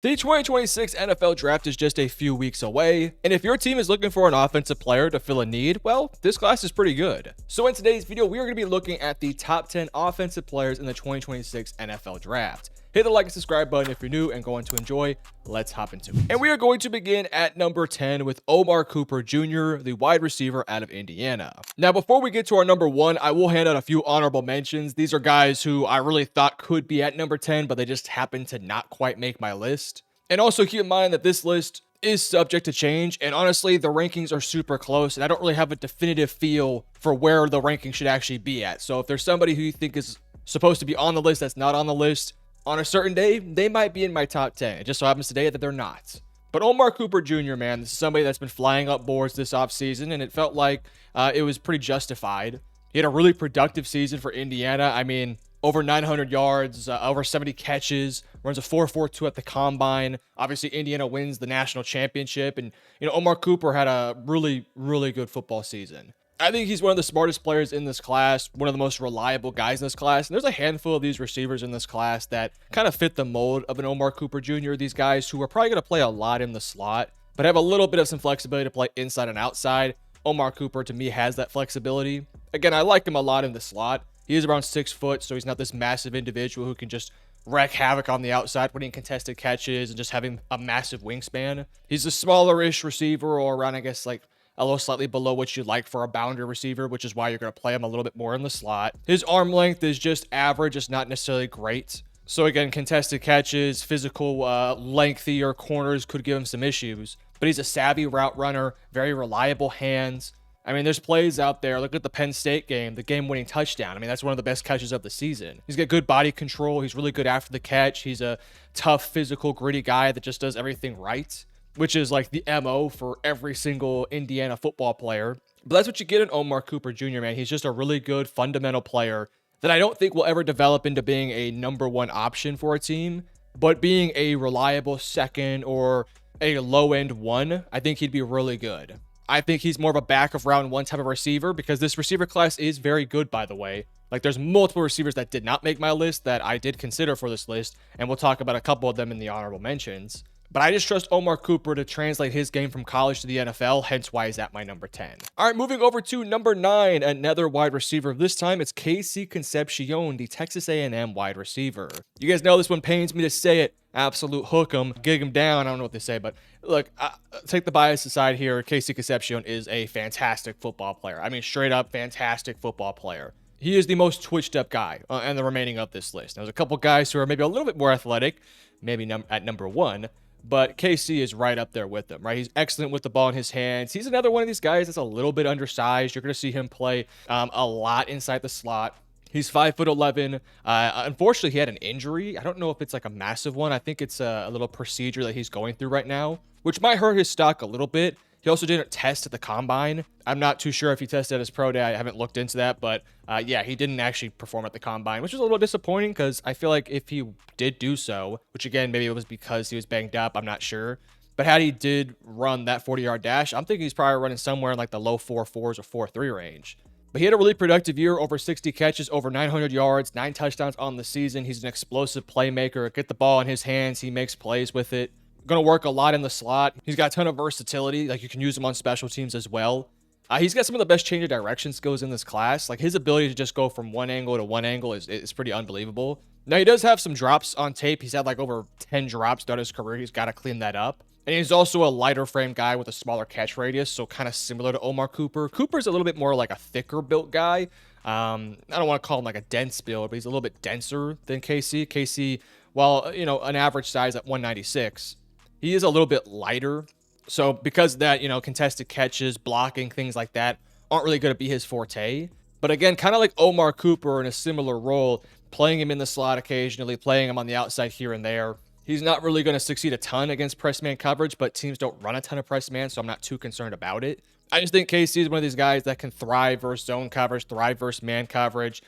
The 2026 NFL Draft is just a few weeks away, and if your team is looking for an offensive player to fill a need, well, this class is pretty good. So in today's video, we are going to be looking at the top 10 offensive players in the 2026 NFL Draft. Hit the like and subscribe button if you're new and going to enjoy. Let's hop into it. And we are going to begin at number 10 with Omar Cooper Jr., the wide receiver out of Indiana. Now, before we get to our number 1, I will hand out a few honorable mentions. These are guys who I really thought could be at number 10, but they just happened to not quite make my list. And also keep in mind that this list is subject to change, and honestly, the rankings are super close, and I don't really have a definitive feel for where the ranking should actually be at. So if there's somebody who you think is supposed to be on the list that's not on the list, on a certain day, they might be in my top 10. It just so happens today that they're not. But Omar Cooper Jr., man, this is somebody that's been flying up boards this offseason, and it felt like it was pretty justified. He had a really productive season for Indiana. I mean, over 900 yards, over 70 catches, runs a 4.42 at the combine. Obviously, Indiana wins the national championship. And, Omar Cooper had a really, really good football season. I think he's one of the smartest players in this class, one of the most reliable guys in this class. And there's a handful of these receivers in this class that kind of fit the mold of an Omar Cooper Jr. These guys who are probably going to play a lot in the slot, but have a little bit of some flexibility to play inside and outside. Omar Cooper, to me, has that flexibility. Again, I like him a lot in the slot. He is around 6 foot, so he's not this massive individual who can just wreak havoc on the outside, winning contested catches and just having a massive wingspan. He's a smaller-ish receiver, or around, I guess, like a little slightly below what you'd like for a boundary receiver, which is why you're going to play him a little bit more in the slot. His arm length is just average. It's not necessarily great. So again, contested catches, physical, lengthier corners could give him some issues. But he's a savvy route runner, very reliable hands. I mean, there's plays out there. Look at the Penn State game, the game-winning touchdown. I mean, that's one of the best catches of the season. He's got good body control. He's really good after the catch. He's a tough, physical, gritty guy that just does everything right, which is like the MO for every single Indiana football player. But that's what you get in Omar Cooper Jr., man. He's just a really good fundamental player that I don't think will ever develop into being a number 1 option for a team, but being a reliable second or a low-end 1, I think he'd be really good. I think he's more of a back of round 1 type of receiver because this receiver class is very good, by the way. Like, there's multiple receivers that did not make my list that I did consider for this list, and we'll talk about a couple of them in the honorable mentions. But I just trust Omar Cooper to translate his game from college to the NFL, hence why he's at my number 10. All right, moving over to number 9, another wide receiver. This time, it's Casey Concepcion, the Texas A&M wide receiver. You guys know this one pains me to say it. Absolute hook 'em, gig 'em down. I don't know what they say, but look, take the bias aside here. Casey Concepcion is a fantastic football player. I mean, straight up fantastic football player. He is the most twitched up guy and the remaining of this list. There's a couple guys who are maybe a little bit more athletic, maybe at number 1. But KC is right up there with them, right? He's excellent with the ball in his hands. He's another one of these guys that's a little bit undersized. You're going to see him play a lot inside the slot. He's 5'11". Unfortunately, he had an injury. I don't know if it's like a massive one. I think it's a little procedure that he's going through right now, which might hurt his stock a little bit. He also didn't test at the combine. I'm not too sure if he tested at his pro day. I haven't looked into that, but yeah, he didn't actually perform at the combine, which was a little disappointing because I feel like if he did do so, which again, maybe it was because he was banged up, I'm not sure. But had he did run that 40-yard dash, I'm thinking he's probably running somewhere in like the low 4.4s or 4.3 range. But he had a really productive year, over 60 catches, over 900 yards, 9 touchdowns on the season. He's an explosive playmaker. Get the ball in his hands. He makes plays with it. Going to work a lot in the slot. He's got a ton of versatility. Like, you can use him on special teams as well. He's got some of the best change of direction skills in this class. Like, his ability to just go from one angle to one angle is pretty unbelievable. Now, he does have some drops on tape. He's had like over 10 drops throughout his career. He's got to clean that up. And he's also a lighter frame guy with a smaller catch radius, so kind of similar to Omar Cooper. Cooper's a little bit more like a thicker built guy. I don't want to call him like a dense build, but he's a little bit denser than KC. KC, while, an average size at 196, he is a little bit lighter. So because of that, contested catches, blocking, things like that aren't really going to be his forte. But again, kind of like Omar Cooper in a similar role, playing him in the slot occasionally, playing him on the outside here and there. He's not really going to succeed a ton against press man coverage, but teams don't run a ton of press man, so I'm not too concerned about it. I just think KC is one of these guys that can thrive versus zone coverage, thrive versus man coverage.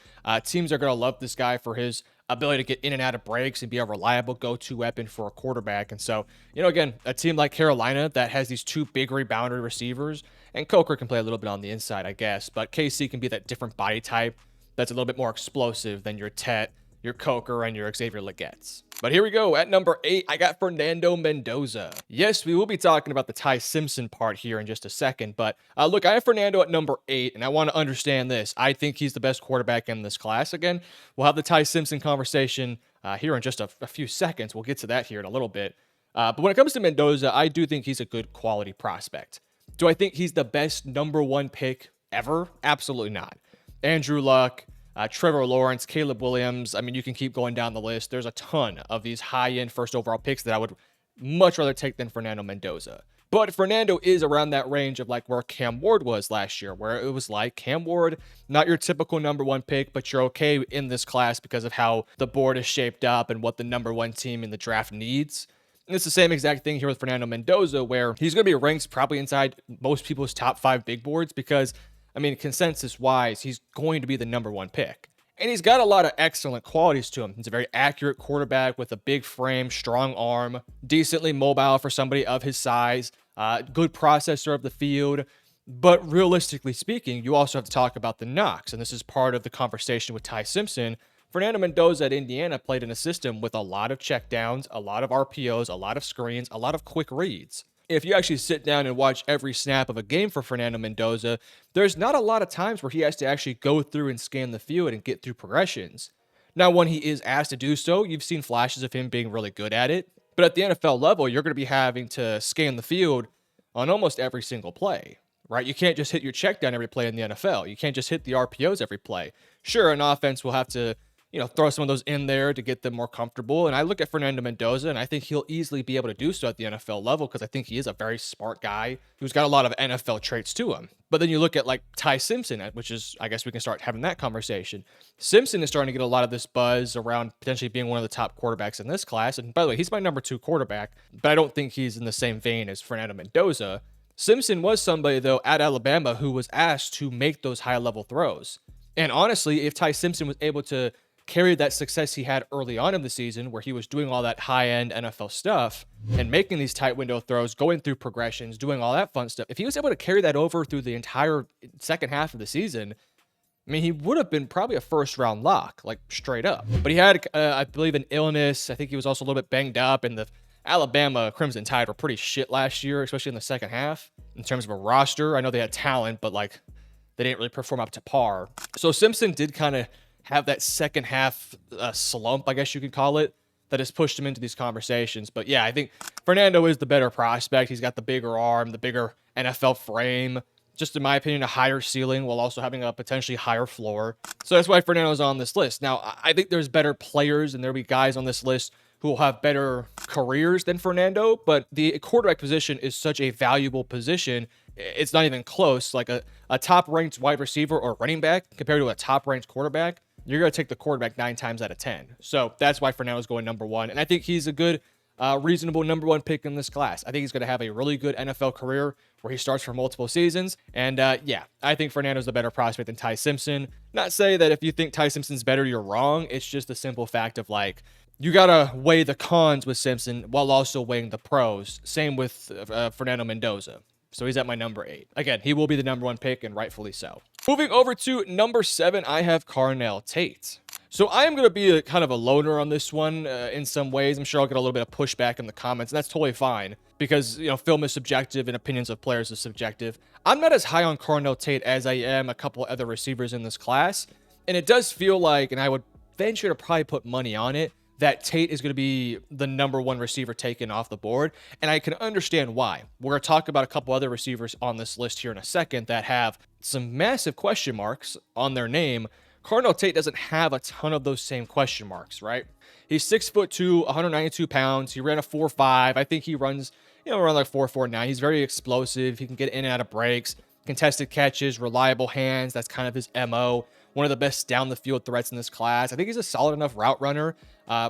Teams are going to love this guy for his ability to get in and out of breaks and be a reliable go-to weapon for a quarterback. And so, again, a team like Carolina that has these 2 big rebounding receivers, and Coker can play a little bit on the inside, I guess, but KC can be that different body type that's a little bit more explosive than your Tet, your Coker, and your Xavier Legetts. But here we go. At number 8, I got Fernando Mendoza. Yes, we will be talking about the Ty Simpson part here in just a second. But look, I have Fernando at number 8, and I want to understand this. I think he's the best quarterback in this class. Again, we'll have the Ty Simpson conversation here in just a few seconds. We'll get to that here in a little bit. But when it comes to Mendoza, I do think he's a good quality prospect. Do I think he's the best number 1 pick ever? Absolutely not. Andrew Luck, Trevor Lawrence, Caleb Williams. I mean, you can keep going down the list. There's a ton of these high-end first overall picks that I would much rather take than Fernando Mendoza. But Fernando is around that range of like where Cam Ward was last year, where it was like Cam Ward, not your typical number 1 pick, but you're okay in this class because of how the board is shaped up and what the number 1 team in the draft needs. And it's the same exact thing here with Fernando Mendoza, where he's going to be ranked probably inside most people's top 5 big boards because, I mean, consensus-wise, he's going to be the number 1 pick. And he's got a lot of excellent qualities to him. He's a very accurate quarterback with a big frame, strong arm, decently mobile for somebody of his size, good processor of the field. But realistically speaking, you also have to talk about the knocks. And this is part of the conversation with Ty Simpson. Fernando Mendoza at Indiana played in a system with a lot of checkdowns, a lot of RPOs, a lot of screens, a lot of quick reads. If you actually sit down and watch every snap of a game for Fernando Mendoza, there's not a lot of times where he has to actually go through and scan the field and get through progressions. Now, when he is asked to do so, you've seen flashes of him being really good at it. But at the NFL level, you're going to be having to scan the field on almost every single play, right? You can't just hit your check down every play in the NFL. You can't just hit the RPOs every play. Sure, an offense will have to throw some of those in there to get them more comfortable. And I look at Fernando Mendoza, and I think he'll easily be able to do so at the NFL level because I think he is a very smart guy who's got a lot of NFL traits to him. But then you look at like Ty Simpson, which is, I guess we can start having that conversation. Simpson is starting to get a lot of this buzz around potentially being one of the top quarterbacks in this class. And by the way, he's my number 2 quarterback, but I don't think he's in the same vein as Fernando Mendoza. Simpson was somebody, though, at Alabama who was asked to make those high-level throws. And honestly, if Ty Simpson was able to carry that success he had early on in the season where he was doing all that high-end NFL stuff and making these tight window throws, going through progressions, doing all that fun stuff, if he was able to carry that over through the entire second half of the season, I mean, he would have been probably a first-round lock, like straight up. But he had, I believe, an illness. I think he was also a little bit banged up, and the Alabama Crimson Tide were pretty shit last year, especially in the second half in terms of a roster. I know they had talent, but like they didn't really perform up to par. So Simpson did kind of have that second half slump, I guess you could call it, that has pushed him into these conversations. But yeah, I think Fernando is the better prospect. He's got the bigger arm, the bigger NFL frame, just in my opinion, a higher ceiling while also having a potentially higher floor. So that's why Fernando's on this list. Now, I think there's better players and there'll be guys on this list who will have better careers than Fernando, but the quarterback position is such a valuable position. It's not even close. Like a top-ranked wide receiver or running back compared to a top-ranked quarterback, you're going to take the quarterback 9 times out of 10. So that's why Fernando's going number 1. And I think he's a good, reasonable number 1 pick in this class. I think he's going to have a really good NFL career where he starts for multiple seasons. And yeah, I think Fernando's the better prospect than Ty Simpson. Not say that if you think Ty Simpson's better, you're wrong. It's just the simple fact of like, you got to weigh the cons with Simpson while also weighing the pros. Same with Fernando Mendoza. So he's at my number 8. Again, he will be the number 1 pick, and rightfully so. Moving over to number 7, I have Carnell Tate. So I am going to be a kind of a loner on this one in some ways. I'm sure I'll get a little bit of pushback in the comments, and that's totally fine because, film is subjective and opinions of players is subjective. I'm not as high on Carnell Tate as I am a couple other receivers in this class, and it does feel like, and I would venture to probably put money on it, that Tate is going to be the number 1 receiver taken off the board. And I can understand why. We're going to talk about a couple other receivers on this list here in a second that have some massive question marks on their name. Carnell Tate doesn't have a ton of those same question marks, right? He's 6'2", 192 pounds. He ran a 4.5. I think he runs, around like 4.49. He's very explosive. He can get in and out of breaks, contested catches, reliable hands. That's kind of his MO. One of the best down the field threats in this class. I think he's a solid enough route runner,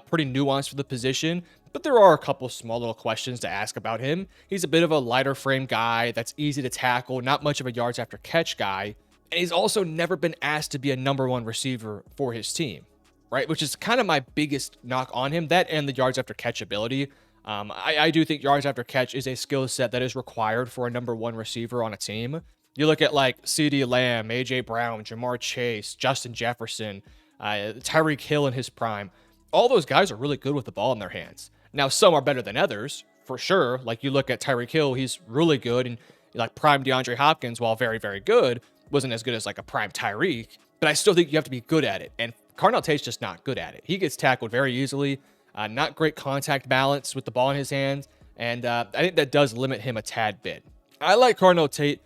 pretty nuanced for the position, but there are a couple small little questions to ask about him. He's a bit of a lighter frame guy that's easy to tackle, not much of a yards after catch guy, and he's also never been asked to be a number 1 receiver for his team, right? Which is kind of my biggest knock on him, that and the yards after catch ability. I do think yards after catch is a skill set that is required for a number 1 receiver on a team. You look at like CeeDee Lamb, AJ Brown, Jamar Chase, Justin Jefferson, Tyreek Hill in his prime. All those guys are really good with the ball in their hands. Now, some are better than others, for sure. Like you look at Tyreek Hill, he's really good. And like prime DeAndre Hopkins, while very, very good, wasn't as good as like a prime Tyreek. But I still think you have to be good at it. And Cardell Tate's just not good at it. He gets tackled very easily. Not great contact balance with the ball in his hands. And I think that does limit him a tad bit. I like Cardell Tate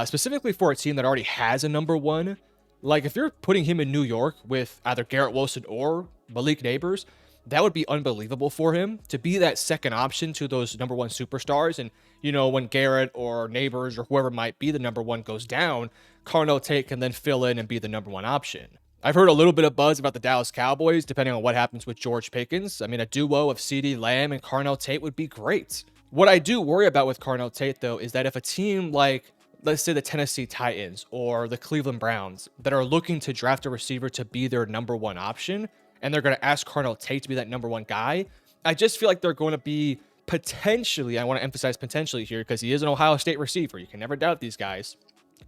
specifically for a team that already has a number one. Like if you're putting him in New York with either Garrett Wilson or Malik Neighbors, that would be unbelievable for him to be that second option to those number one superstars. And, you know, when Garrett or Neighbors or whoever might be the number one goes down, Cardell Tate can then fill in and be the number one option. I've heard a little bit of buzz about the Dallas Cowboys, depending on what happens with George Pickens. I mean, a duo of CeeDee Lamb and Cardell Tate would be great. What I do worry about with Cardell Tate, though, is that if a team like, let's say the Tennessee Titans or the Cleveland Browns that are looking to draft a receiver to be their number one option, and they're going to ask Cardell Tate to be that number one guy, I just feel like they're going to be potentially, I want to emphasize potentially here because he is an Ohio State receiver. You can never doubt these guys.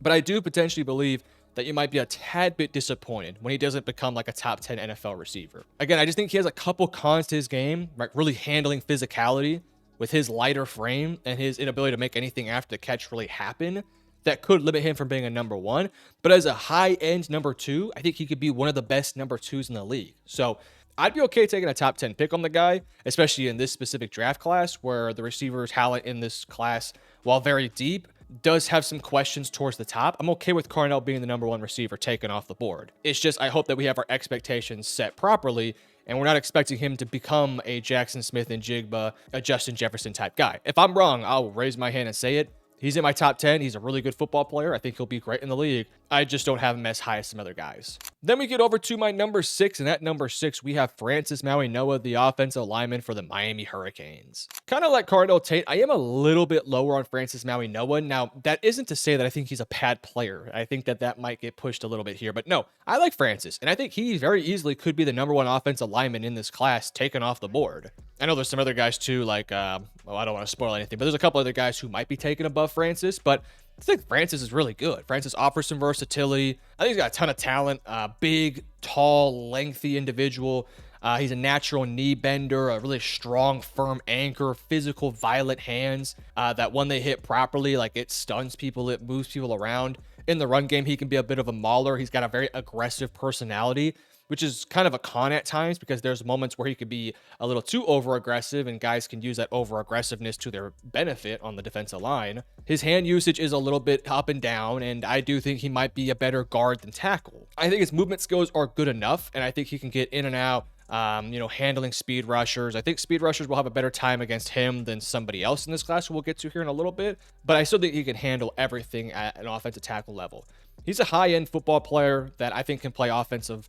But I do potentially believe that you might be a tad bit disappointed when he doesn't become like a top 10 NFL receiver. Again, I just think he has a couple cons to his game, right? Really handling physicality with his lighter frame and his inability to make anything after the catch really happen that could limit him from being a number one. But as a high-end number two, I think he could be one of the best number twos in the league. So I'd be okay taking a top 10 pick on the guy, especially in this specific draft class where the receiver talent in this class, while very deep, does have some questions towards the top. I'm okay with Cardell being the number one receiver taken off the board. It's just I hope that we have our expectations set properly and we're not expecting him to become a Jackson Smith and Jigba, a Justin Jefferson type guy. If I'm wrong, I'll raise my hand and say it. He's in my top 10. He's a really good football player. I think he'll be great in the league. I just don't have him as high as some other guys. Then we get over to my number 6, and at number 6, we have Francis Maui-Noah, the offensive lineman for the Miami Hurricanes. Kind of like Cardell Tate, I am a little bit lower on Francis Maui-Noah. Now, that isn't to say that I think he's a bad player. I think that might get pushed a little bit here, but no, I like Francis, and I think he very easily could be the number one offensive lineman in this class taken off the board. I know there's some other guys too, like, well, I don't want to spoil anything, but there's a couple other guys who might be taken above Francis, but I think Francis is really good. Francis offers some versatility. I think he's got a ton of talent. Big, tall, lengthy individual. He's a natural knee bender, a really strong, firm anchor, physical, violent hands that when they hit properly, like it stuns people, it moves people around. In the run game, he can be a bit of a mauler. He's got a very aggressive personality, which is kind of a con at times because there's moments where he could be a little too over-aggressive and guys can use that over-aggressiveness to their benefit on the defensive line. His hand usage is a little bit up and down, and I do think he might be a better guard than tackle. I think his movement skills are good enough, and I think he can get in and out, handling speed rushers. I think speed rushers will have a better time against him than somebody else in this class who we'll get to here in a little bit, but I still think he can handle everything at an offensive tackle level. He's a high-end football player that I think can play offensive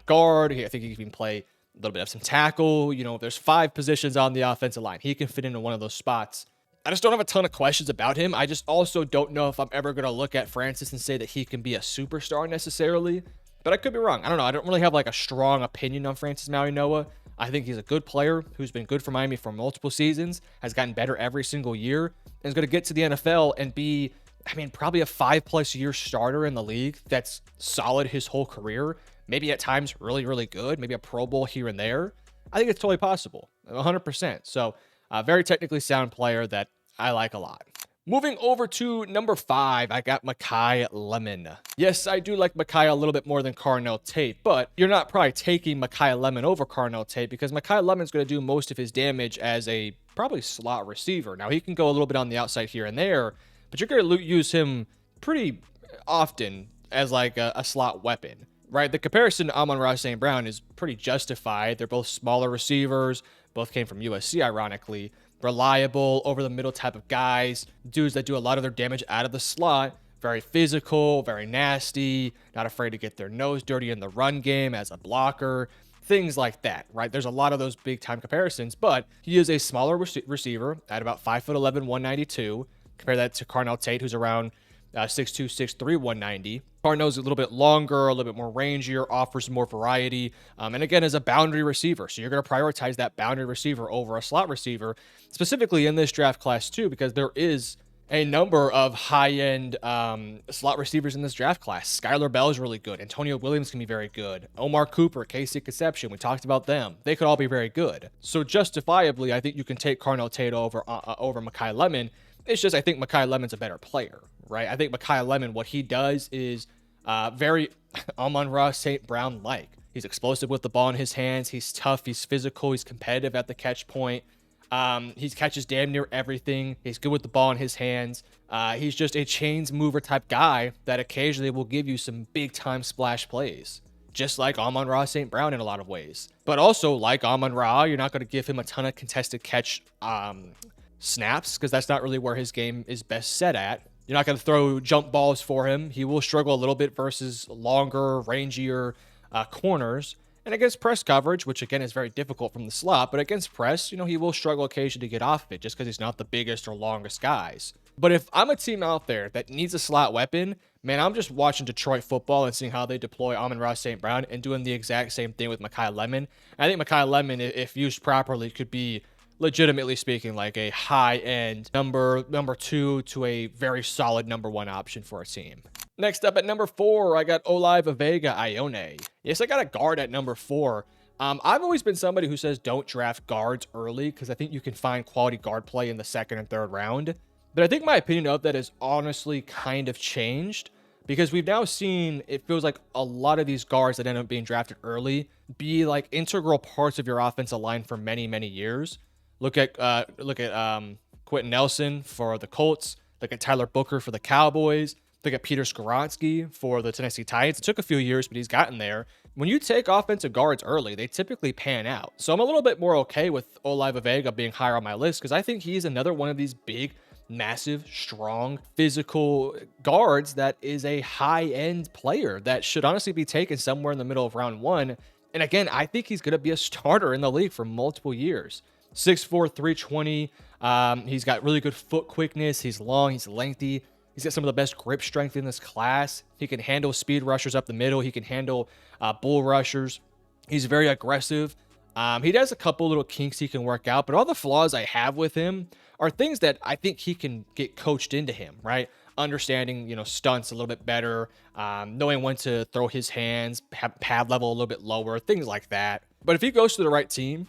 guard. I think he can play a little bit of some tackle. You know, there's 5 positions on the offensive line. He can fit into one of those spots. I just don't have a ton of questions about him. I just also don't know if I'm ever going to look at Francis and say that he can be a superstar necessarily, but I could be wrong. I don't know. I don't really have like a strong opinion on Francis Maui-Noah. I think he's a good player who's been good for Miami for multiple seasons, has gotten better every single year, and is going to get to the NFL and be, probably a 5+ year starter in the league that's solid his whole career. Maybe at times really, really good. Maybe a Pro Bowl here and there. I think it's totally possible. 100%. So a very technically sound player that I like a lot. Moving over to number 5, I got Makai Lemon. Yes, I do like Makai a little bit more than Cardell Tate, but you're not probably taking Makai Lemon over Cardell Tate because Makai Lemon's going to do most of his damage as a probably slot receiver. Now, he can go a little bit on the outside here and there, but you're going to use him pretty often as like a slot weapon. Right, the comparison to Amon-Ra St. Brown is pretty justified. They're both smaller receivers, both came from USC, ironically. Reliable, over-the-middle type of guys, dudes that do a lot of their damage out of the slot. Very physical, very nasty, not afraid to get their nose dirty in the run game as a blocker, things like that, right? There's a lot of those big-time comparisons, but he is a smaller receiver at about 5'11", 192. Compare that to Cardell Tate, who's around 6'2", 6'3", 190. Cardell's a little bit longer, a little bit more rangier, offers more variety, and again, is a boundary receiver. So you're going to prioritize that boundary receiver over a slot receiver, specifically in this draft class too, because there is a number of high-end slot receivers in this draft class. Skylar Bell is really good. Antonio Williams can be very good. Omar Cooper, Casey Conception, we talked about them. They could all be very good. So justifiably, I think you can take Carnell Tate over Mekhi Lemon. It's just I think Mekhi Lemon's a better player, right? I think Mekhi Lemon, what he does is very Amon-Ra St. Brown-like. He's explosive with the ball in his hands. He's tough. He's physical. He's competitive at the catch point. He catches damn near everything. He's good with the ball in his hands. He's just a chains mover type guy that occasionally will give you some big time splash plays, just like Amon-Ra St. Brown in a lot of ways. But also, like Amon-Ra, you're not going to give him a ton of contested catch snaps because that's not really where his game is best set at. You're not going to throw jump balls for him. He will struggle a little bit versus longer, rangier corners. And against press coverage, which again is very difficult from the slot, but against press, he will struggle occasionally to get off of it just because he's not the biggest or longest guys. But if I'm a team out there that needs a slot weapon, man, I'm just watching Detroit football and seeing how they deploy Amon-Ra St. Brown and doing the exact same thing with Mekhi Lemon. I think Mekhi Lemon, if used properly, could be, legitimately speaking, like a high-end number 2 to a very solid number 1 option for a team. Next up at number 4, I got Vega-Ioane. Yes, I got a guard at number 4. I've always been somebody who says don't draft guards early because I think you can find quality guard play in the 2nd and 3rd round. But I think my opinion of that has honestly kind of changed because we've now seen, it feels like a lot of these guards that end up being drafted early be like integral parts of your offensive line for many, many years. Look at Quentin Nelson for the Colts. Look at Tyler Booker for the Cowboys. Look at Peter Skoronski for the Tennessee Titans. It took a few years, but he's gotten there. When you take offensive guards early, they typically pan out. So I'm a little bit more okay with Vega being higher on my list because I think he's another one of these big, massive, strong, physical guards that is a high-end player that should honestly be taken somewhere in the middle of round 1. And again, I think he's going to be a starter in the league for multiple years. 6'4", 320. He's got really good foot quickness. He's long. He's lengthy. He's got some of the best grip strength in this class. He can handle speed rushers up the middle. He can handle bull rushers. He's very aggressive. He does a couple little kinks he can work out, but all the flaws I have with him are things that I think he can get coached into him, right? Understanding, stunts a little bit better, knowing when to throw his hands, have pad level a little bit lower, things like that. But if he goes to the right team,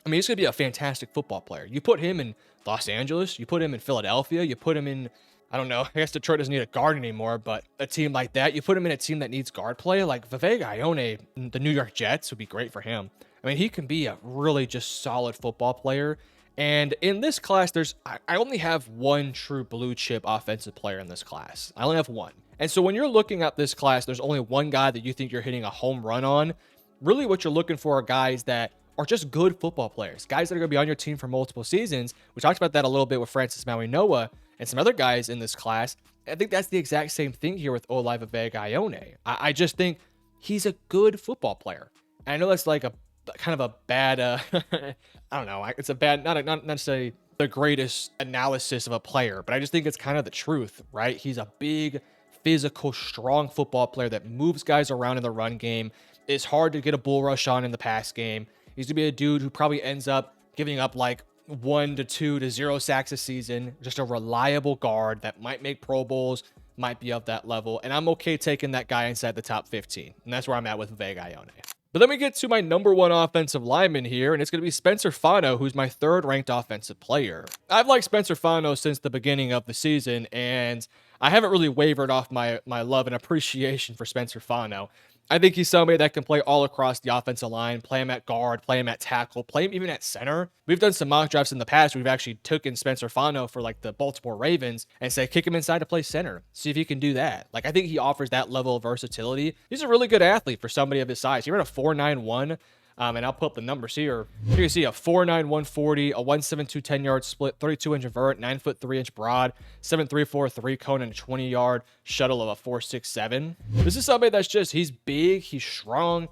I mean, he's going to be a fantastic football player. You put him in Los Angeles, you put him in Philadelphia, you put him in, I don't know, I guess Detroit doesn't need a guard anymore, but a team like that, you put him in a team that needs guard play, like Vega-Ioane, the New York Jets would be great for him. I mean, he can be a really just solid football player. And in this class, I only have one true blue chip offensive player in this class. I only have one. And so when you're looking at this class, there's only one guy that you think you're hitting a home run on. Really what you're looking for are guys that are just good football players, guys that are going to be on your team for multiple seasons. We talked about that a little bit with Francis Maui-Noah and some other guys in this class. I think that's the exact same thing here with Vega-Ioane. I just think he's a good football player. And I know that's like a kind of a bad, I don't know, it's a bad, not necessarily the greatest analysis of a player, but I just think it's kind of the truth, right? He's a big, physical, strong football player that moves guys around in the run game. It's hard to get a bull rush on in the pass game. He's gonna be a dude who probably ends up giving up like 1 to 2 to 0 sacks a season. Just a reliable guard that might make Pro Bowls, might be of that level. And I'm okay taking that guy inside the top 15. And that's where I'm at with Vega-Ioane. But then we get to my number 1 offensive lineman here, and it's going to be Spencer Fano, who's my 3rd ranked offensive player. I've liked Spencer Fano since the beginning of the season, and I haven't really wavered off my love and appreciation for Spencer Fano. I think he's somebody that can play all across the offensive line, play him at guard, play him at tackle, play him even at center. We've done some mock drafts in the past. We've actually taken Spencer Fano for like the Baltimore Ravens and say, kick him inside to play center. See if he can do that. Like, I think he offers that level of versatility. He's a really good athlete for somebody of his size. He ran a 4.91. And I'll put up the numbers here. You can see a 4.9, 140, a 1.72 10-yard split, 32-inch invert, 9 foot 3 inch broad, 7.3, 4.3 cone, and a 20-yard shuttle of a 4.67. This is somebody that's just, he's big, he's strong,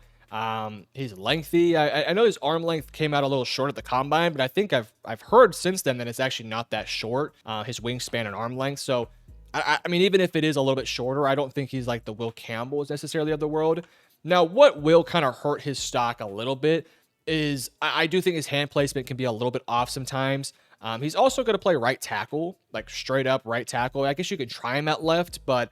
he's lengthy. I know his arm length came out a little short at the combine, but I think I've heard since then that it's actually not that short, his wingspan and arm length. So I mean, even if it is a little bit shorter, I don't think he's like the Will Campbells necessarily of the world. Now, what will kind of hurt his stock a little bit is I do think his hand placement can be a little bit off sometimes. He's also going to play right tackle, like straight up right tackle. I guess you could try him at left, but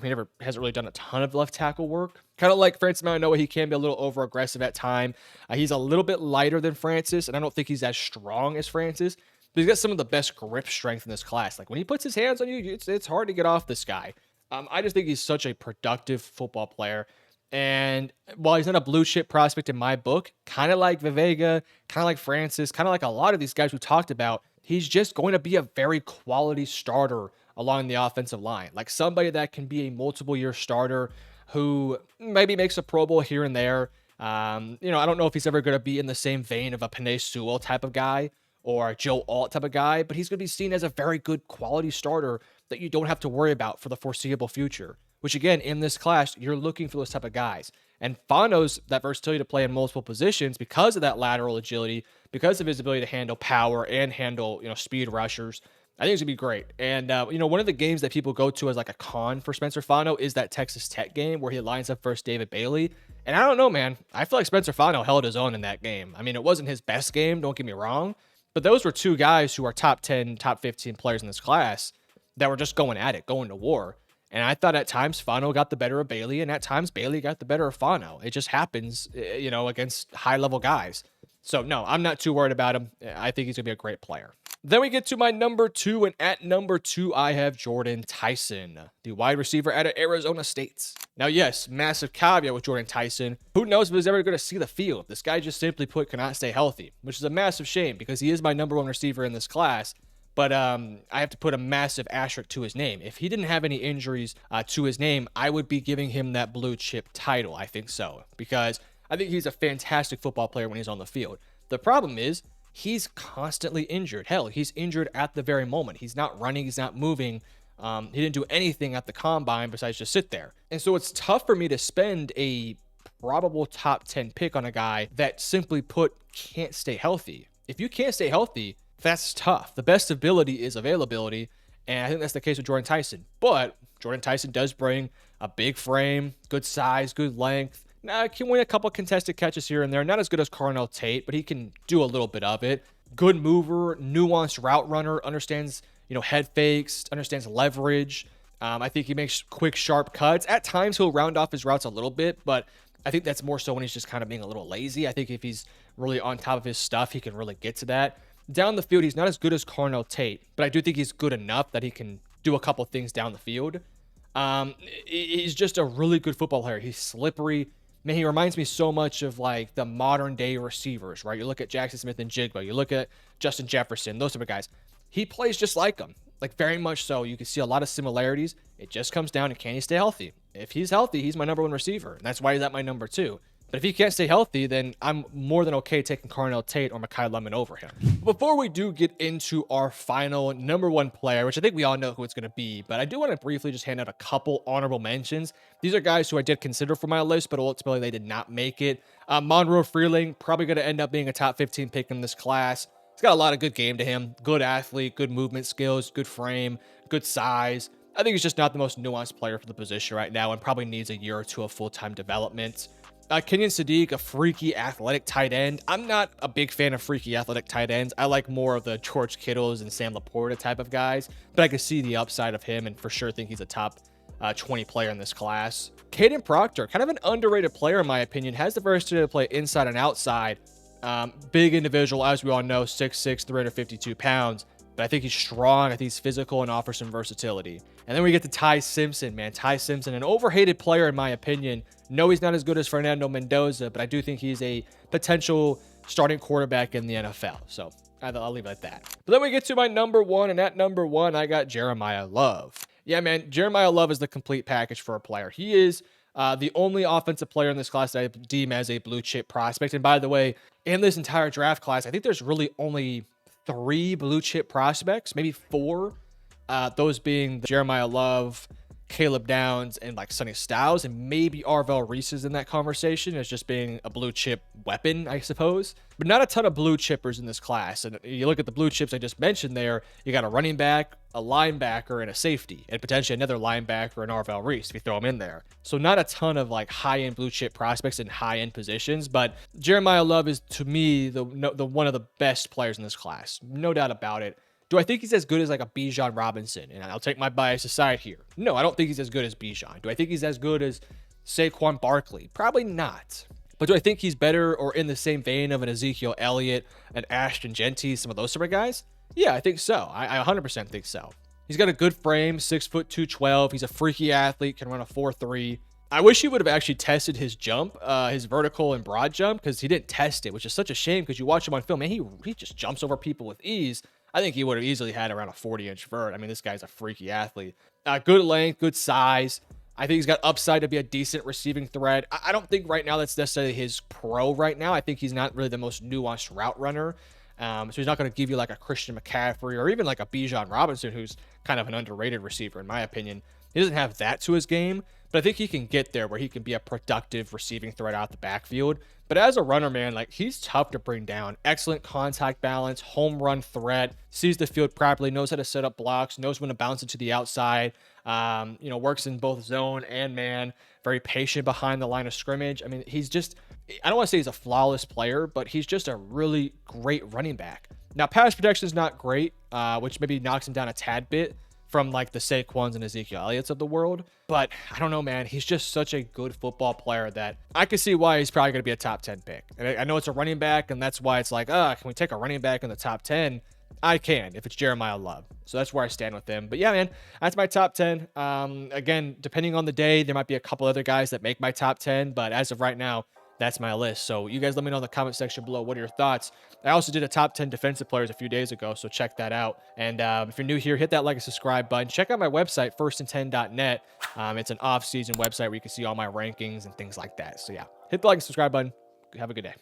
he never hasn't really done a ton of left tackle work. Kind of like Francis Manoa, he can be a little over aggressive at time. He's a little bit lighter than Francis, and I don't think he's as strong as Francis. But he's got some of the best grip strength in this class. Like when he puts his hands on you, it's hard to get off this guy. I just think he's such a productive football player. And while he's not a blue chip prospect in my book, kind of like Vivega, kind of like Francis, kind of like a lot of these guys we talked about, he's just going to be a very quality starter along the offensive line. Like somebody that can be a multiple year starter who maybe makes a Pro Bowl here and there. I don't know if he's ever going to be in the same vein of a Penei Sewell type of guy or a Joe Alt type of guy, but he's going to be seen as a very good quality starter that you don't have to worry about for the foreseeable future. Which again, in this class, you're looking for those type of guys. And Fano's that versatility to play in multiple positions because of that lateral agility, because of his ability to handle power and handle, speed rushers. I think it's gonna be great. And one of the games that people go to as like a con for Spencer Fano is that Texas Tech game where he lines up versus David Bailey. And I don't know, man. I feel like Spencer Fano held his own in that game. I mean, it wasn't his best game, don't get me wrong, but those were two guys who are top 10, top 15 players in this class that were just going at it, going to war. And I thought at times Fano got the better of Bailey, and at times Bailey got the better of Fano. It just happens, against high-level guys. So, no, I'm not too worried about him. I think he's going to be a great player. Then we get to my number 2, and at number 2, I have Jordan Tyson, the wide receiver out of Arizona State. Now, yes, massive caveat with Jordan Tyson. Who knows if he's ever going to see the field? This guy just simply put cannot stay healthy, which is a massive shame because he is my number 1 receiver in this class. But I have to put a massive asterisk to his name. If he didn't have any injuries to his name, I would be giving him that blue chip title. I think so. Because I think he's a fantastic football player when he's on the field. The problem is he's constantly injured. Hell, he's injured at the very moment. He's not running. He's not moving. He didn't do anything at the combine besides just sit there. And so it's tough for me to spend a probable top 10 pick on a guy that simply put can't stay healthy. If you can't stay healthy, that's tough. The best ability is availability, and I think that's the case with Jordan Tyson. But Jordan Tyson does bring a big frame, good size, good length. Now, can win a couple contested catches here and there. Not as good as Carnell Tate, but he can do a little bit of it. Good mover, nuanced route runner, understands, head fakes, understands leverage. I think he makes quick, sharp cuts. At times, he'll round off his routes a little bit, but I think that's more so when he's just kind of being a little lazy. I think if he's really on top of his stuff, he can really get to that. Down the field, he's not as good as Carnell Tate, but I do think he's good enough that he can do a couple things down the field. He's just a really good football player. He's slippery. Man, he reminds me so much of like the modern day receivers, right? You look at Jackson Smith and Jigba, you look at Justin Jefferson, those type of guys. He plays just like them, like very much so. You can see a lot of similarities. It just comes down to can he stay healthy? If he's healthy, he's my number 1 receiver, and that's why he's at my number 2. But if he can't stay healthy, then I'm more tthan okay taking Carnell Tate or Mekhi Lemon over him. Before we do get into our final number 1 player, which I think we all know who it's going to be, but I do want to briefly just hand out a couple honorable mentions. These are guys who I did consider for my list, but ultimately they did not make it. Monroe Freeling, probably going to end up being a top 15 pick in this class. He's got a lot of good game to him. Good athlete, good movement skills, good frame, good size. I think he's just not the most nuanced player for the position right now and probably needs a year or two of full-time development. Kenyon Sadiq, a freaky athletic tight end. I'm not a big fan of freaky athletic tight ends. I like more of the George Kittles and Sam Laporta type of guys, but I can see the upside of him and for sure think he's a top 20 player in this class. Caden Proctor, kind of an underrated player in my opinion, has the versatility to play inside and outside. Big individual, as we all know, 6'6", 352 pounds. But I think he's strong. I think he's physical and offers some versatility. And then we get to Ty Simpson, man. Ty Simpson, an overhated player in my opinion. No, he's not as good as Fernando Mendoza, but I do think he's a potential starting quarterback in the NFL. So I'll leave it at that. But then we get to my number 1, and at number 1, I got Jeremiah Love. Yeah, man, Jeremiah Love is the complete package for a player. He is the only offensive player in this class that I deem as a blue chip prospect. And by the way, in this entire draft class, I think there's really only 3 blue chip prospects, maybe 4. Those being Jeremiah Love, Caleb Downs and like Sonny Styles, and maybe Arvell Reese is in that conversation as just being a blue chip weapon, I suppose. But not a ton of blue chippers in this class. And you look at the blue chips I just mentioned there, you got a running back, a linebacker, and a safety, and potentially another linebacker and Arvell Reese if you throw him in there. So not a ton of like high-end blue chip prospects in high-end positions, but Jeremiah Love is to me the one of the best players in this class, no doubt about it. Do I think he's as good as like a Bijan Robinson? And I'll take my bias aside here. No, I don't think he's as good as Bijan. Do I think he's as good as Saquon Barkley? Probably not. But do I think he's better or in the same vein of an Ezekiel Elliott, an Ashton Genty, some of those sort of guys? Yeah, I think so. I 100% think so. He's got a good frame, 6 foot 212. He's a freaky athlete, can run a 4.3. I wish he would have actually tested his jump, his vertical and broad jump, because he didn't test it, which is such a shame because you watch him on film, man, he just jumps over people with ease. I think he would have easily had around a 40-inch vert. I mean, this guy's a freaky athlete. Good length, good size. I think he's got upside to be a decent receiving threat. I don't think right now that's necessarily his pro right now. I think he's not really the most nuanced route runner. So he's not going to give you like a Christian McCaffrey or even like a Bijan Robinson, who's kind of an underrated receiver, in my opinion. He doesn't have that to his game, but I think he can get there where he can be a productive receiving threat out the backfield. But as a runner, man, like he's tough to bring down. Excellent contact balance, home run threat, sees the field properly, knows how to set up blocks, knows when to bounce it to the outside. Works in both zone and man. Very patient behind the line of scrimmage. I mean, he's just, I don't want to say he's a flawless player, but he's just a really great running back. Now, pass protection is not great, which maybe knocks him down a tad bit from like the Saquons and Ezekiel Elliott's of the world. But I don't know, man. He's just such a good football player that I can see why he's probably going to be a top 10 pick. And I know it's a running back, and that's why it's like, can we take a running back in the top 10? I can if it's Jeremiah Love. So that's where I stand with him. But yeah, man, that's my top 10. Again, depending on the day, there might be a couple other guys that make my top 10. But as of right now, that's my list. So you guys let me know in the comment section below. What are your thoughts? I also did a top 10 defensive players a few days ago, so check that out. And if you're new here, hit that like and subscribe button. Check out my website, firstand10.net. It's an off-season website where you can see all my rankings and things like that. So yeah, hit the like and subscribe button. Have a good day.